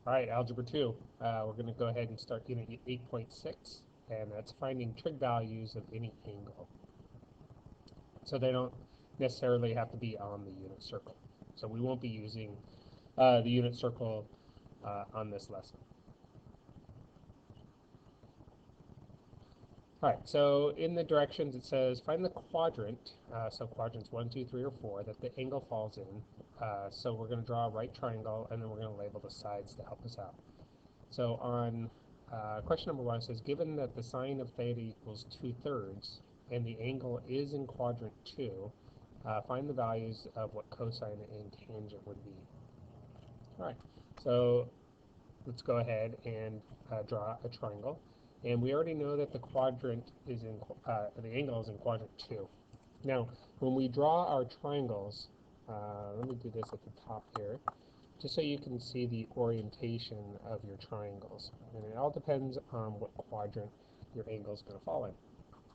All right, Algebra 2. We're going to go ahead and start Unit 8.6, and that's finding trig values of any angle. So they don't necessarily have to be on the unit circle. So we won't be using the unit circle on this lesson. All right, so in the directions it says find the quadrant, so quadrants 1, 2, 3, or 4, that the angle falls in. So we're going to draw a right triangle, and then we're going to label the sides to help us out. So on question number 1, it says given that the sine of theta equals 2/3 and the angle is in quadrant 2, find the values of what cosine and tangent would be. All right, so let's go ahead and draw a triangle. And we already know that the quadrant is in, the angle is in quadrant 2. Now, when we draw our triangles, let me do this at the top here, just so you can see the orientation of your triangles. And it all depends on what quadrant your angle is going to fall in.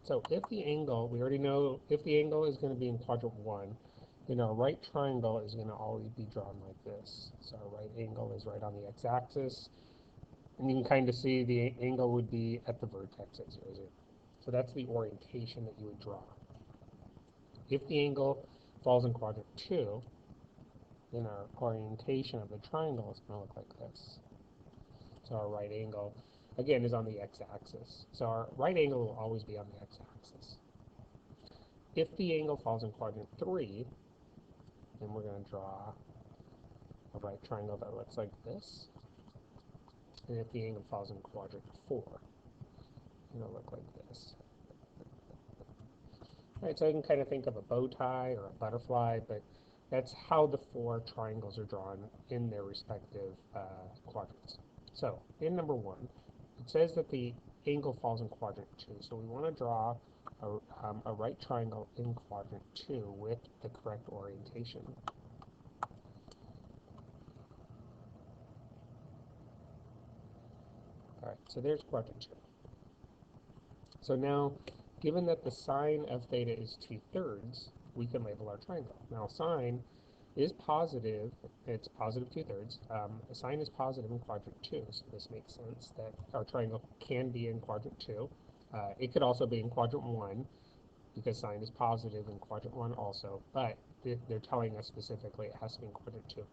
So if the angle, we already know, if the angle is going to be in quadrant 1, then our right triangle is going to always be drawn like this. So our right angle is right on the x-axis. And you can kind of see the angle would be at the vertex at 0, 0. So that's the orientation that you would draw. If the angle falls in quadrant 2, then our orientation of the triangle is going to look like this. So our right angle, again, is on the x-axis. So our right angle will always be on the x-axis. If the angle falls in quadrant 3, then we're going to draw a right triangle that looks like this. And if the angle falls in quadrant 4, it'll look like this. All right, so I can kind of think of a bow tie or a butterfly, but that's how the 4 triangles are drawn in their respective quadrants. So in number 1, it says that the angle falls in quadrant 2. So we want to draw a right triangle in quadrant 2 with the correct orientation. All right, so there's quadrant 2. So now, given that the sine of theta is 2/3, we can label our triangle. Now, sine is positive. It's positive 2/3. Sine is positive in quadrant 2, so this makes sense that our triangle can be in quadrant 2. It could also be in quadrant 1, because sine is positive in quadrant 1 also, but they're telling us specifically it has to be in quadrant 2.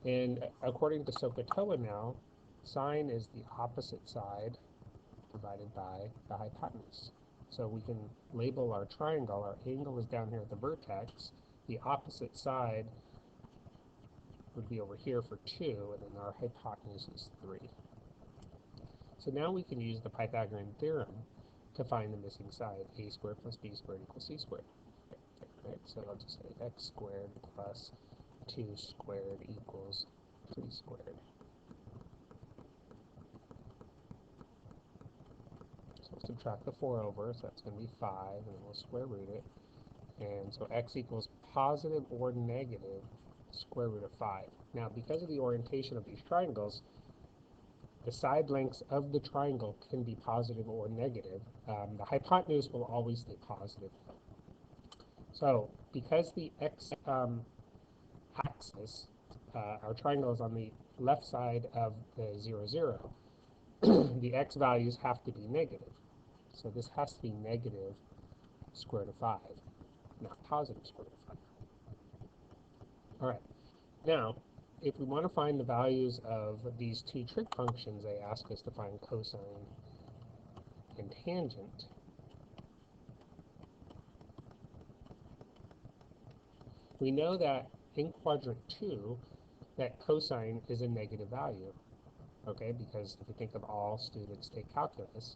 And according to SOHCAHTOA now, sine is the opposite side divided by the hypotenuse. So we can label our triangle. Our angle is down here at the vertex. The opposite side would be over here for 2, and then our hypotenuse is 3. So now we can use the Pythagorean Theorem to find the missing side. A squared plus b squared equals c squared. Right, so I'll just say x squared plus 2 squared equals 3 squared. So subtract the 4 over, so that's going to be 5, and then we'll square root it. And so x equals positive or negative square root of 5. Now, because of the orientation of these triangles, the side lengths of the triangle can be positive or negative. The hypotenuse will always stay positive. So, because the x-axis, our triangle is on the left side of the 0, 0, the x values have to be negative. So this has to be negative square root of 5, not positive square root of 5. All right. Now, if we want to find the values of these 2 trig functions, they ask us to find cosine and tangent. We know that in quadrant 2, that cosine is a negative value, okay, because if you think of all students take calculus,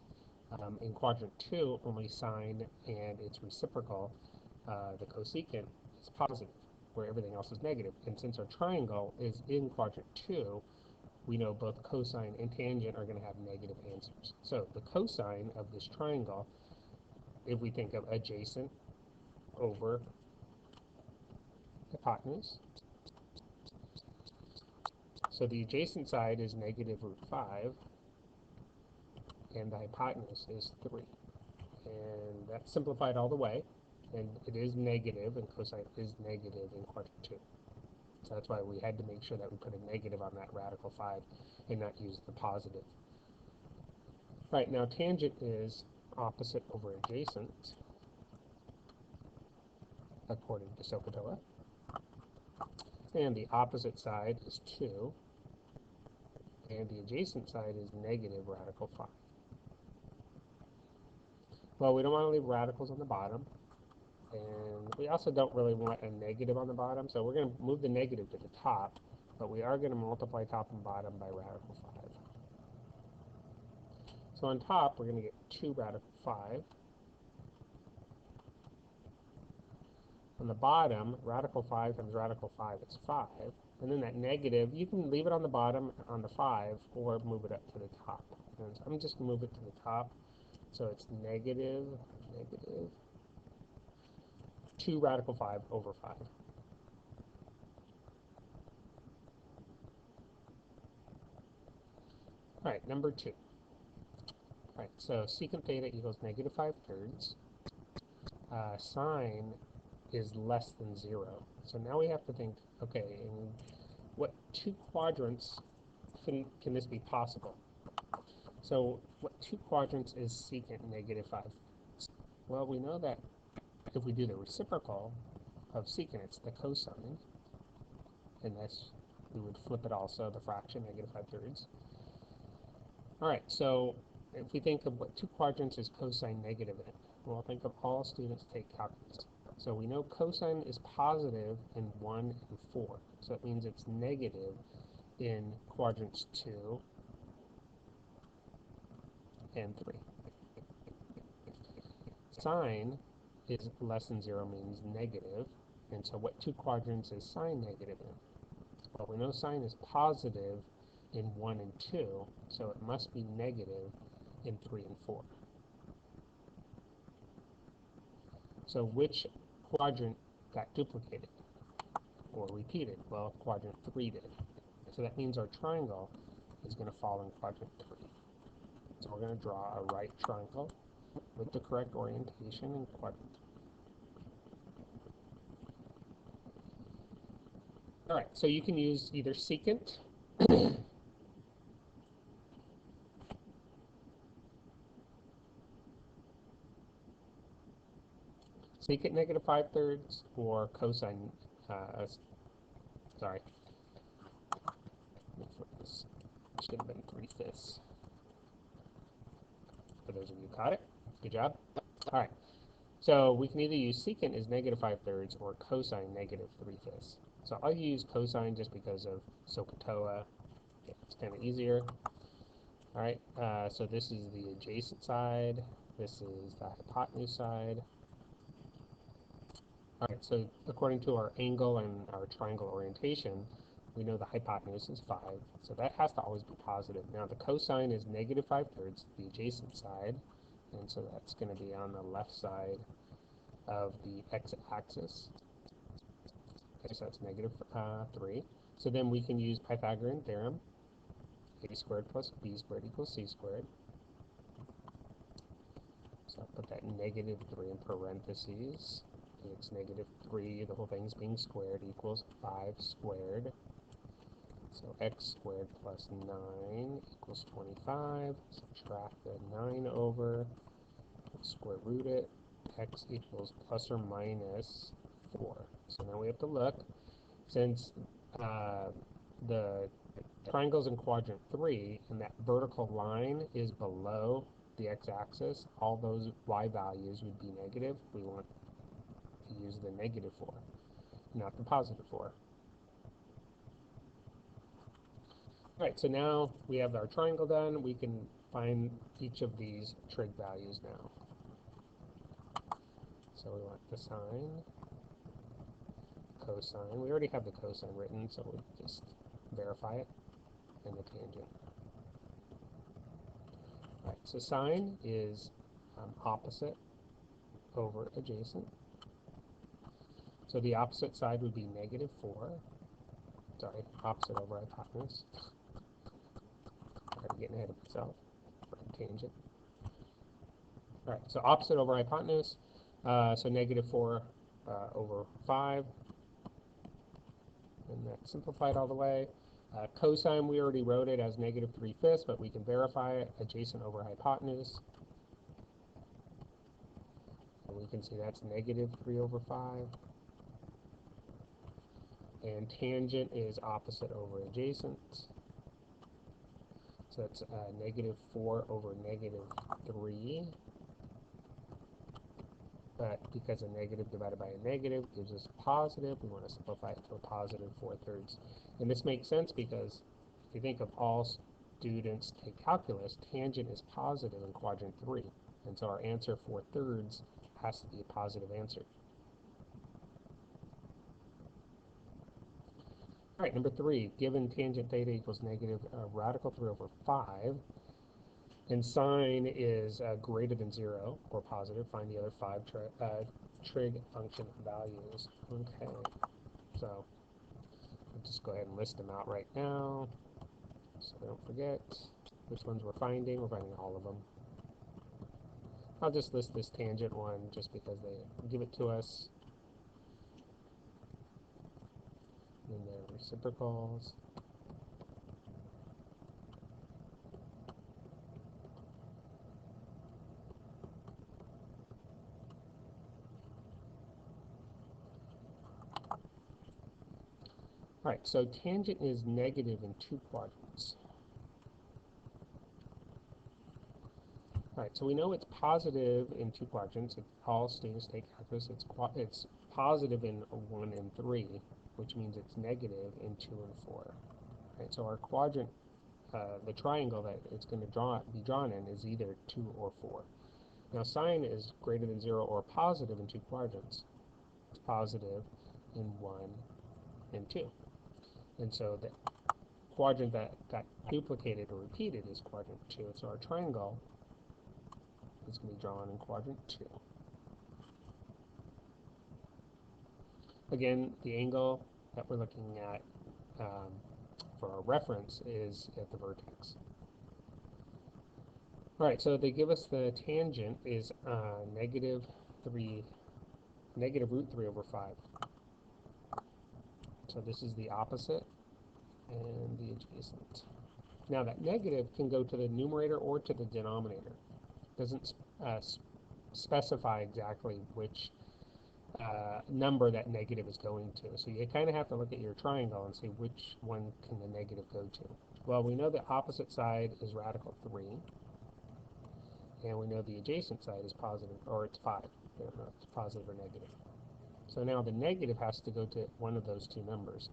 in quadrant 2, only sine and its reciprocal, the cosecant, is positive, where everything else is negative. And since our triangle is in quadrant 2, we know both cosine and tangent are going to have negative answers. So the cosine of this triangle, if we think of adjacent over hypotenuse, so the adjacent side is negative root 5, and the hypotenuse is 3. And that's simplified all the way, and it is negative, and cosine is negative in quadrant 2. So that's why we had to make sure that we put a negative on that radical 5 and not use the positive. Right, now tangent is opposite over adjacent, according to SOHCAHTOA. And the opposite side is 2, and the adjacent side is negative radical 5. Well, we don't want to leave radicals on the bottom, and we also don't really want a negative on the bottom, so we're going to move the negative to the top, but we are going to multiply top and bottom by radical 5. So on top, we're going to get 2 radical 5. On the bottom, radical 5 times radical 5 is 5. And then that negative, you can leave it on the bottom on the 5 or move it up to the top. And so I'm just going to move it to the top. So it's negative 2 radical 5 over 5. All right, number 2. All right, so secant theta equals negative 5/3. Sine is less than 0. So now we have to think, okay, in what 2 quadrants can this be possible? So what 2 quadrants is secant negative 5? Well, we know that if we do the reciprocal of secant, it's the cosine. And this, we would flip it also, the fraction, negative 5/3. All right, so if we think of what 2 quadrants is cosine negative in, well, think of all students take calculus. So we know cosine is positive in 1 and 4. So it means it's negative in quadrants 2 and 3. Sine is less than 0 means negative. And so what 2 quadrants is sine negative in? Well, we know sine is positive in 1 and 2, so it must be negative in 3 and 4. So which quadrant got duplicated or repeated? Well, quadrant 3 did. So that means our triangle is going to fall in quadrant 3. So we're going to draw a right triangle with the correct orientation in quadrant 3. All right, so you can use either secant secant negative 5/3 or cosine, sorry, this should have been 3/5. For those of you who caught it, good job. All right, so we can either use secant as negative 5/3 or cosine negative 3/5. So I'll use cosine just because of SOHCAHTOA. It's kind of easier. All right, so this is the adjacent side. This is the hypotenuse side. All right, so according to our angle and our triangle orientation, we know the hypotenuse is 5, so that has to always be positive. Now the cosine is negative 5/3, the adjacent side, and so that's going to be on the left side of the x-axis. Okay, so that's negative 3. So then we can use Pythagorean Theorem, a squared plus b squared equals c squared. So I'll put that negative 3 in parentheses. It's negative 3, the whole thing's being squared, equals 5 squared. So x squared plus 9 equals 25. Subtract the 9 over, square root it. X equals plus or minus 4. So now we have to look. Since the triangle's in quadrant 3 and that vertical line is below the x-axis, all those y values would be negative. We want to use the negative 4, not the positive 4. Alright, so now we have our triangle done. We can find each of these trig values now. So we want the sine, cosine. We already have the cosine written, so we'll just verify it, and the tangent. Alright, so sine is opposite over adjacent. So the opposite side would be negative 4. Sorry, opposite over hypotenuse. I'm getting ahead of myself. Tangent. Alright, so opposite over hypotenuse. So negative 4 over 5. And that's simplified all the way. Cosine, we already wrote it as -3/5, but we can verify it, adjacent over hypotenuse. And we can see that's -3/5. And tangent is opposite over adjacent. So that's -4 over -3. But because a negative divided by a negative gives us positive, we want to simplify it to a positive 4/3. And this makes sense because if you think of all students take calculus, tangent is positive in quadrant 3. And so our answer 4/3 has to be a positive answer. All right, number 3, given tangent theta equals negative radical 3/5, and sine is greater than 0 or positive, find the other 5 trig function values. Okay, so I'll just go ahead and list them out right now so I don't forget which ones we're finding. We're finding all of them. I'll just list this tangent one just because they give it to us. And then reciprocals. All right, so tangent is negative in 2 quadrants. All right, so we know it's positive in 2 quadrants. All students take calculus. It's positive in 1 and 3, which means it's negative in 2 and 4. Right, so our quadrant, the triangle that it's going to be drawn in is either 2 or 4. Now sine is greater than 0 or positive in 2 quadrants. It's positive in 1 and 2. And so the quadrant that got duplicated or repeated is quadrant 2. So our triangle is going to be drawn in quadrant 2. Again, the angle that we're looking at for our reference is at the vertex. All right, so they give us the tangent is negative √3/5. So this is the opposite and the adjacent. Now that negative can go to the numerator or to the denominator. It doesn't specify exactly which number that negative is going to. So you kind of have to look at your triangle and see which one can the negative go to. Well, we know the opposite side is radical 3. And we know the adjacent side is positive, or it's 5. We don't know if it's positive or negative. So now the negative has to go to one of those two numbers.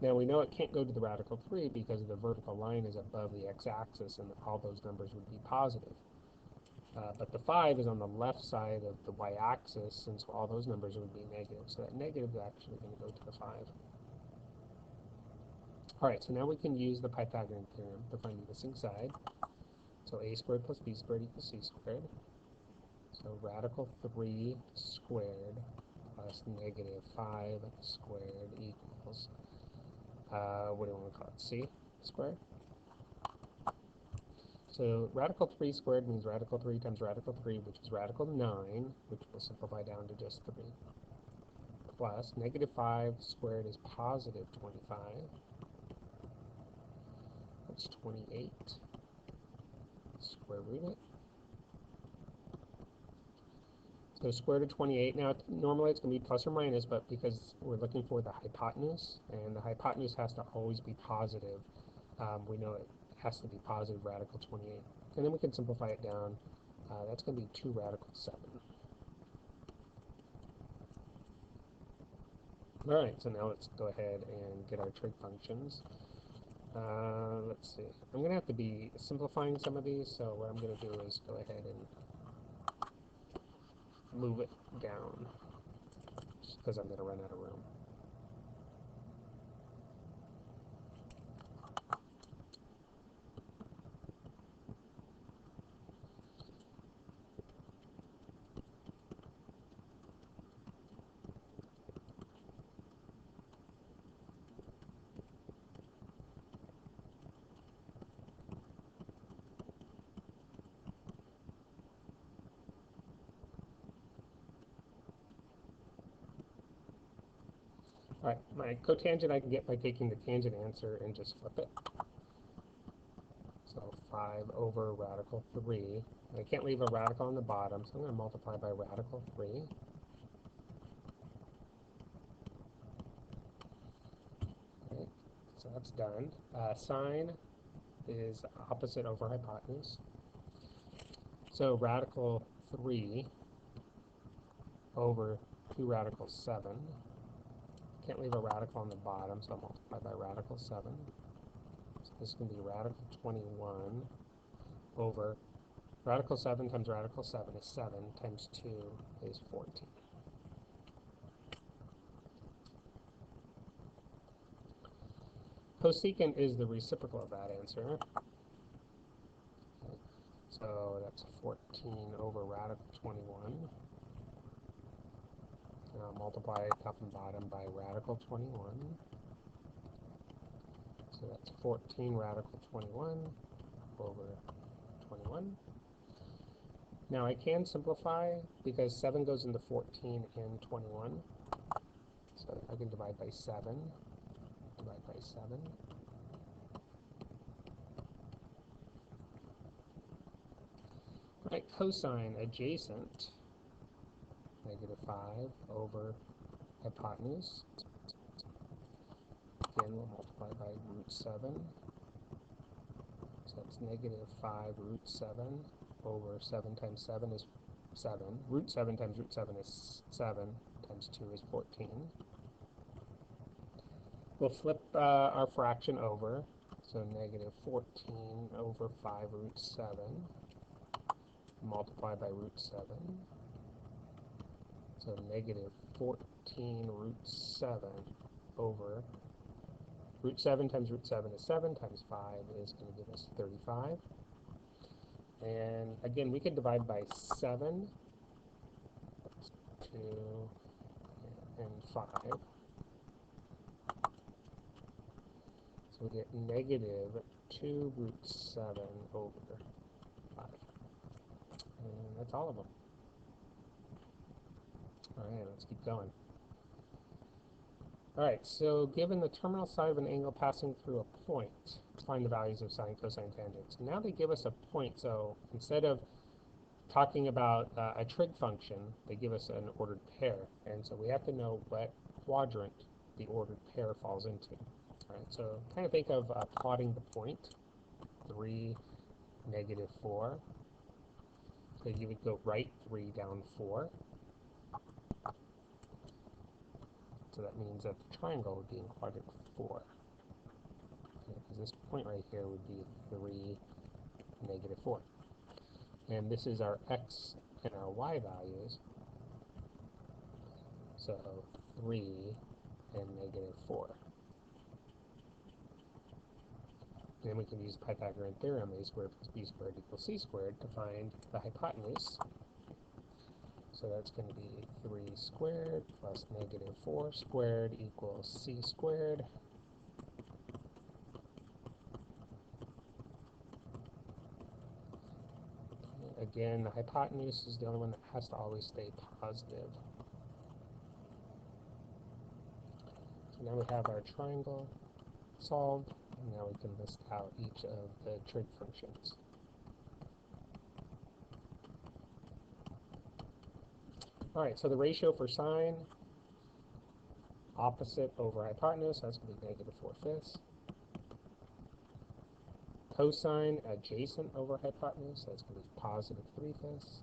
Now we know it can't go to the radical 3 because the vertical line is above the x-axis and all those numbers would be positive. But the 5 is on the left side of the y-axis, and so all those numbers would be negative. So that negative is actually going to go to the 5. All right, so now we can use the Pythagorean Theorem to find the missing side. So a squared plus b squared equals c squared. So radical 3 squared plus negative 5 squared equals, what do we want to call it, c squared? So radical 3 squared means radical 3 times radical 3, which is radical 9, which will simplify down to just 3, plus negative 5 squared is positive 25. That's 28. Square root it. So square root of 28. Now, normally it's going to be plus or minus, but because we're looking for the hypotenuse, and the hypotenuse has to always be positive, we know it has to be positive radical 28. And then we can simplify it down. That's going to be 2 radical 7. All right, so now let's go ahead and get our trig functions. Let's see. I'm going to have to be simplifying some of these, so what I'm going to do is go ahead and move it down, just because I'm going to run out of room. All right, my cotangent I can get by taking the tangent answer and just flip it. So 5 over radical 3. I can't leave a radical on the bottom, so I'm going to multiply by radical 3. Okay, so that's done. Sine is opposite over hypotenuse. So radical 3 over 2 radical 7. Can't leave a radical on the bottom, so I'll multiply by radical 7. So this is going to be radical 21 over radical 7 times radical 7 is 7 times 2 is 14. Cosecant is the reciprocal of that answer. Okay. So that's 14 over radical 21. And I'll multiply top and bottom by radical 21. So that's 14 radical 21 over 21. Now I can simplify because 7 goes into 14 and 21. So I can divide by 7. Divide by 7. Right, cosine adjacent, negative 5 over hypotenuse. Again, we'll multiply by root 7. So that's negative 5 root 7 over 7 times 7 is 7. Root 7 times root 7 is 7 times 2 is 14. We'll flip our fraction over. So negative 14 over 5 root 7. Multiply by root 7. So negative 14 root 7 over root 7 times root 7 is 7 times 5 is going to give us 35. And again, we can divide by 7, 2, and 5. So we get negative 2 root 7 over 5. And that's all of them. All right, let's keep going. All right, so given the terminal side of an angle passing through a point, find the values of sine, cosine, tangents. Now they give us a point, so instead of talking about a trig function, they give us an ordered pair. And so we have to know what quadrant the ordered pair falls into. All right, so kind of think of plotting the point, 3, negative 4. So you would go right 3, down 4. So that means that the triangle would be in quadrant 4. Because this point right here would be 3, negative 4. And this is our x and our y values. So 3 and negative 4. And then we can use Pythagorean Theorem, a squared plus b squared equals c squared, to find the hypotenuse. So that's going to be 3 squared plus negative 4 squared equals c squared. Again, the hypotenuse is the only one that has to always stay positive. So now we have our triangle solved, and now we can list out each of the trig functions. All right, so the ratio for sine, opposite over hypotenuse, that's going to be negative 4/5. Cosine, adjacent over hypotenuse, that's going to be positive 3/5.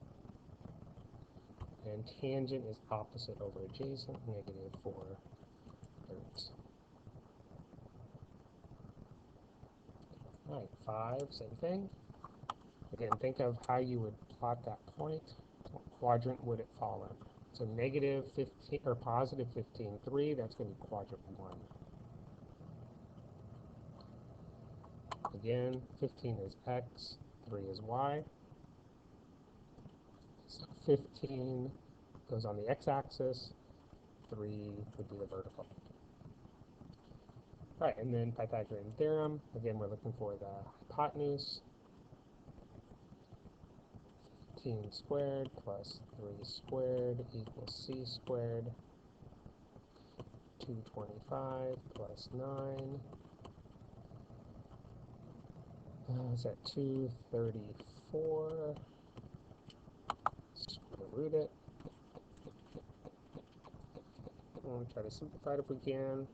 And tangent is opposite over adjacent, negative 4/3. All right, 5, same thing. Again, think of how you would plot that point. What quadrant would it fall in? So negative 15 or positive 15/3, that's going to be quadrant 1. Again, 15 is x, 3 is y. So 15 goes on the x-axis, 3 would be the vertical. All right, and then Pythagorean Theorem. Again, we're looking for the hypotenuse. 15 squared plus 3 squared equals c squared. 225 plus 9. Is that 234? Square root it. We'll try to simplify it if we can.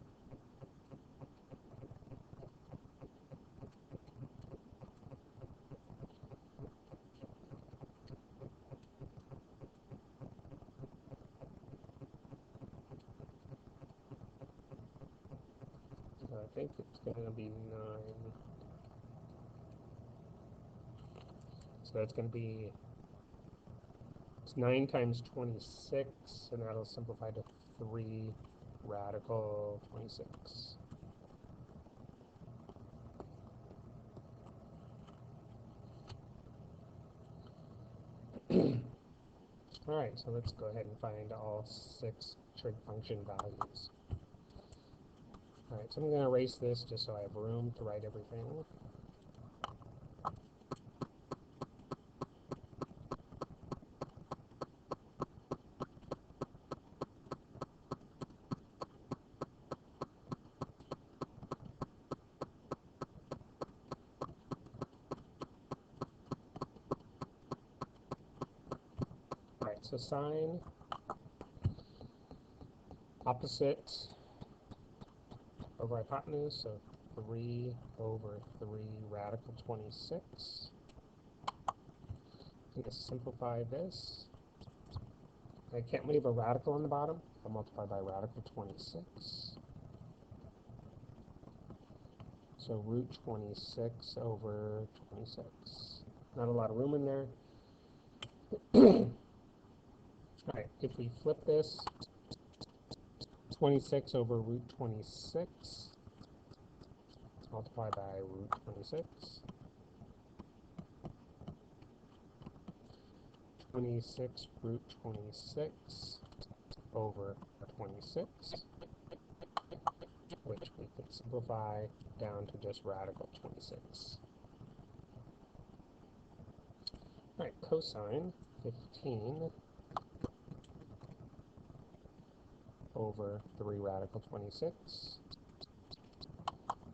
So I think it's going to be 9. So it's going to be, it's 9 times 26, and that'll simplify to 3 radical 26. All right, so let's go ahead and find all 6 trig function values. All right, so I'm going to erase this just so I have room to write everything. All right, so sine opposite over hypotenuse, so 3 over 3 radical 26. I'm going to simplify this. I can't leave a radical on the bottom. I'll multiply by radical 26. So root 26 over 26. Not a lot of room in there. All right, if we flip this, 26 over root 26, multiply by root 26. 26 root 26 over 26, which we can simplify down to just radical 26. All right, cosine 15 over 3 radical 26.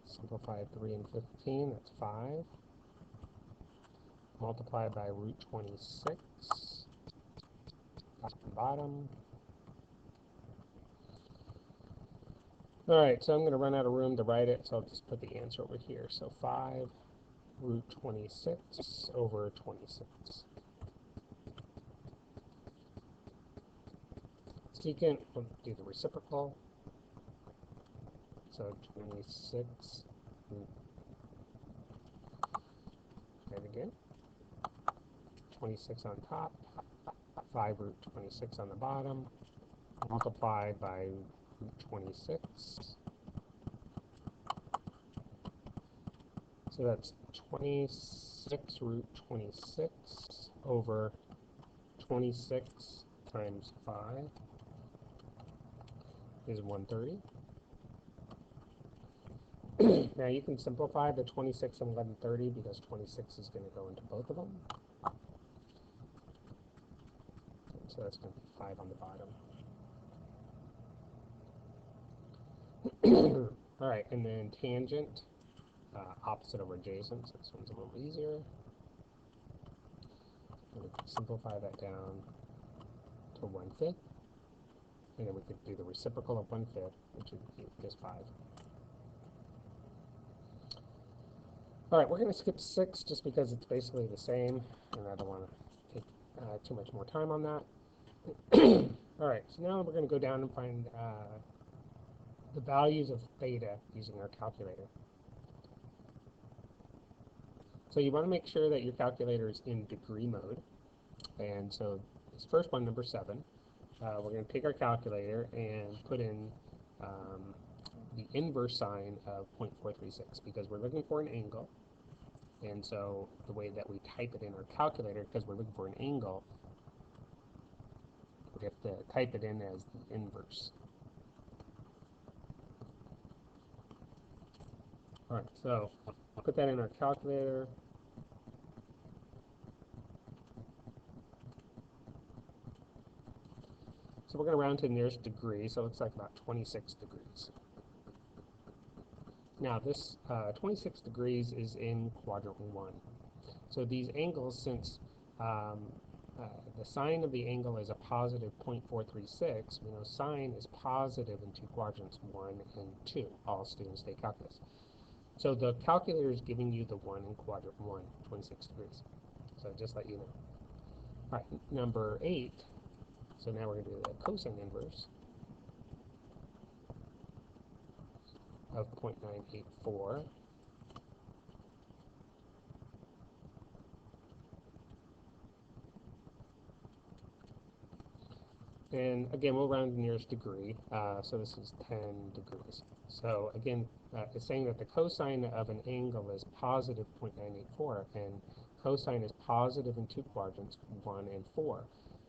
Simplify 3 and 15, that's 5. Multiply by root 26, top and bottom. All right, so I'm going to run out of room to write it, so I'll just put the answer over here. So 5 root 26 over 26. Secant, we'll do the reciprocal. So 26 root, and again, 26 on top, 5 root 26 on the bottom, multiplied by root 26. So that's 26 root 26 over 26 times 5 is 130. Now you can simplify the 26 and 1130 because 26 is going to go into both of them. So that's going to be 5 on the bottom. All right, and then tangent, opposite over adjacent, so this one's a little easier. And we can simplify that down to 1/5. And then we could do the reciprocal of 1/5, which would be just 5. All right, we're going to skip 6 just because it's basically the same, and I don't want to take too much more time on that. All right, so now we're going to go down and find the values of theta using our calculator. So you want to make sure that your calculator is in degree mode. And so this first one, number 7, we're going to take our calculator and put in the inverse sign of 0.436 because we're looking for an angle. And so the way that we type it in our calculator, because we're looking for an angle, we have to type it in as the inverse. All right, so I'll put that in our calculator. So we're going to round to the nearest degree, so it looks like about 26 degrees. Now this 26 degrees is in quadrant 1. So these angles, since the sine of the angle is a positive 0.436, we know sine is positive in two quadrants, 1 and 2. All students take calculus. So the calculator is giving you the 1 in quadrant 1, 26 degrees. So just let you know. All right, number 8. So now we're going to do the cosine inverse of 0.984. And again, we'll round the nearest degree, so this is 10 degrees. So again, it's saying that the cosine of an angle is positive 0.984, and cosine is positive in two quadrants, 1 and 4.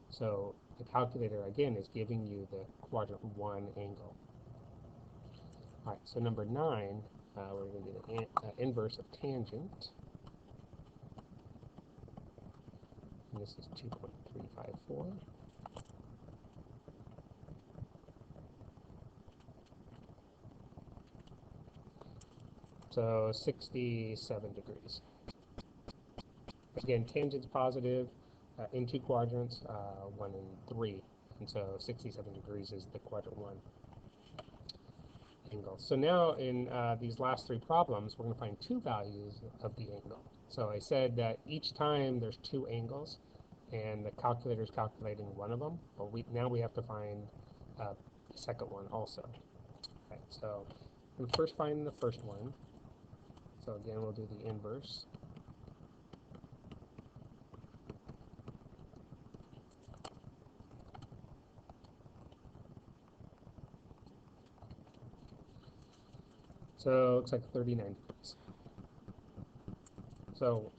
So the calculator, again, is giving you the quadrant 1 angle. All right, so number 9, we're going to do the inverse of tangent. And this is 2.354. So 67 degrees. Again, tangent's positive in two quadrants, 1 and 3. And so 67 degrees is the quadrant 1 angle. So now in these last three problems, we're going to find two values of the angle. So I said that each time there's two angles, and the calculator is calculating one of them. But now we have to find the second one also. Okay, so we'll first find the first one. So again, we'll do the inverse. So it looks like 39 degrees. So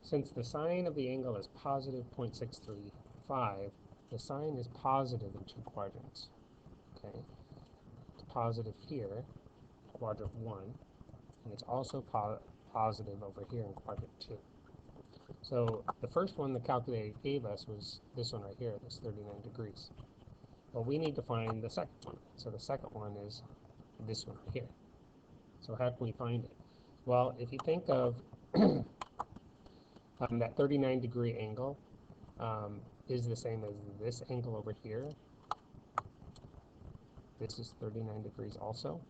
since the sine of the angle is positive 0.635, the sine is positive in two quadrants. Okay, it's positive here, quadrant 1, and it's also positive over here in quadrant 2. So the first one the calculator gave us was this one right here, this 39 degrees. Well, we need to find the second one. So the second one is this one right here. So how can we find it? Well, if you think of that 39 degree angle is the same as this angle over here. This is 39 degrees also.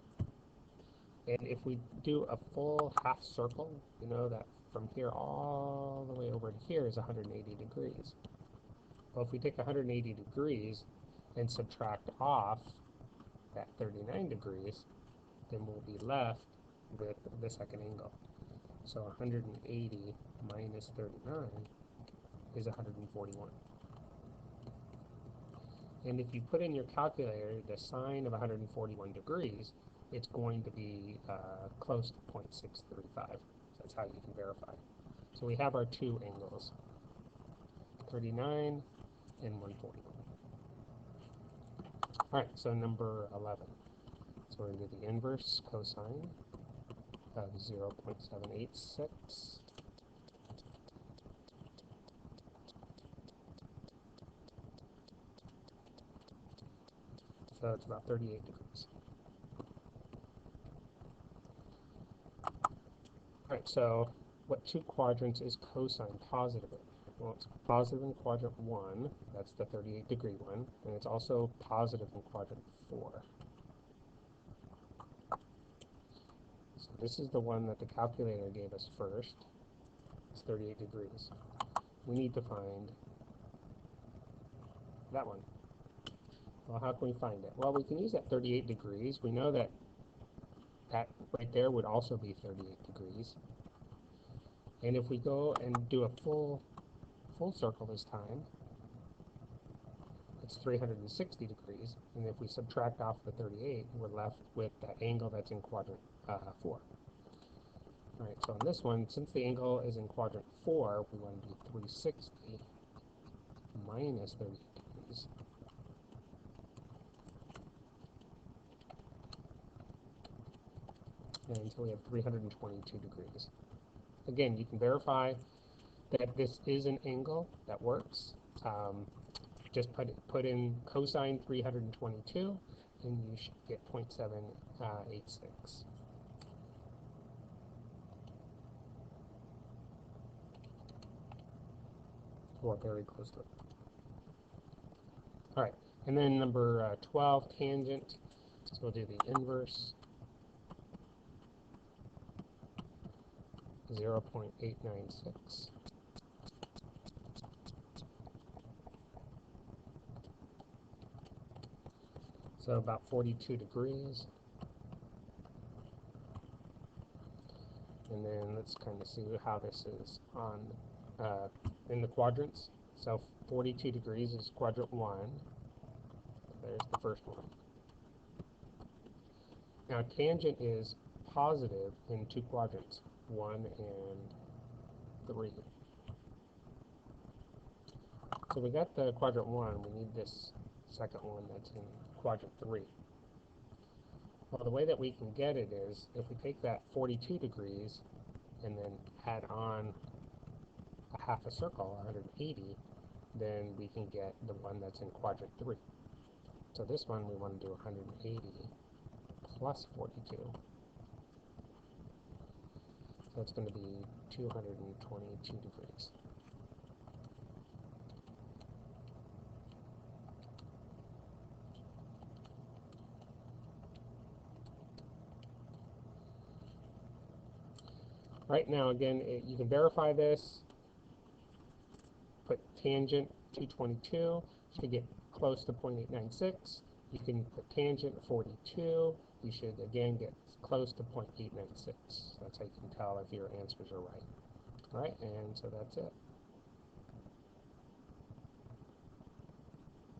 And if we do a full half circle, you know that from here all the way over to here is 180 degrees. Well, if we take 180 degrees and subtract off that 39 degrees, then we'll be left with the second angle. So 180 minus 39 is 141. And if you put in your calculator the sine of 141 degrees, it's going to be close to 0.635. That's how you can verify. So we have our two angles, 39 and 141. All right, so number 11. So we're going to do the inverse cosine of 0.786. So it's about 38 degrees. All right, so what two quadrants is cosine positive in? Well, it's positive in quadrant 1, that's the 38 degree one, and it's also positive in quadrant 4. So this is the one that the calculator gave us first. It's 38 degrees. We need to find that one. Well, how can we find it? Well, we can use that 38 degrees. We know that that right there would also be 38 degrees. And if we go and do a full circle this time, it's 360 degrees. And if we subtract off the 38, we're left with that angle that's in quadrant 4. All right, so on this one, since the angle is in quadrant 4, we want to do 360 minus 38 degrees. And so we have 322 degrees. Again, you can verify that this is an angle that works. just put in cosine 322, and you should get 0.786. Or very close to it. All right, and then number 12, tangent. So we'll do the inverse, 0.896. So about 42 degrees. And then let's kind of see how this is on in the quadrants. So 42 degrees is quadrant 1. There's the first one. Now tangent is positive in two quadrants, 1 and 3. So we got the quadrant 1, we need this second one that's in quadrant 3. Well, the way that we can get it is if we take that 42 degrees and then add on a half a circle, 180, then we can get the one that's in quadrant 3. So this one we want to do 180 plus 42. So it's going to be 222 degrees. Right now, again, you can verify this. Put tangent 222. You should get close to 0.896. You can put tangent 42. You should, again, get close to 0.896. That's how you can tell if your answers are right. All right, and so that's it.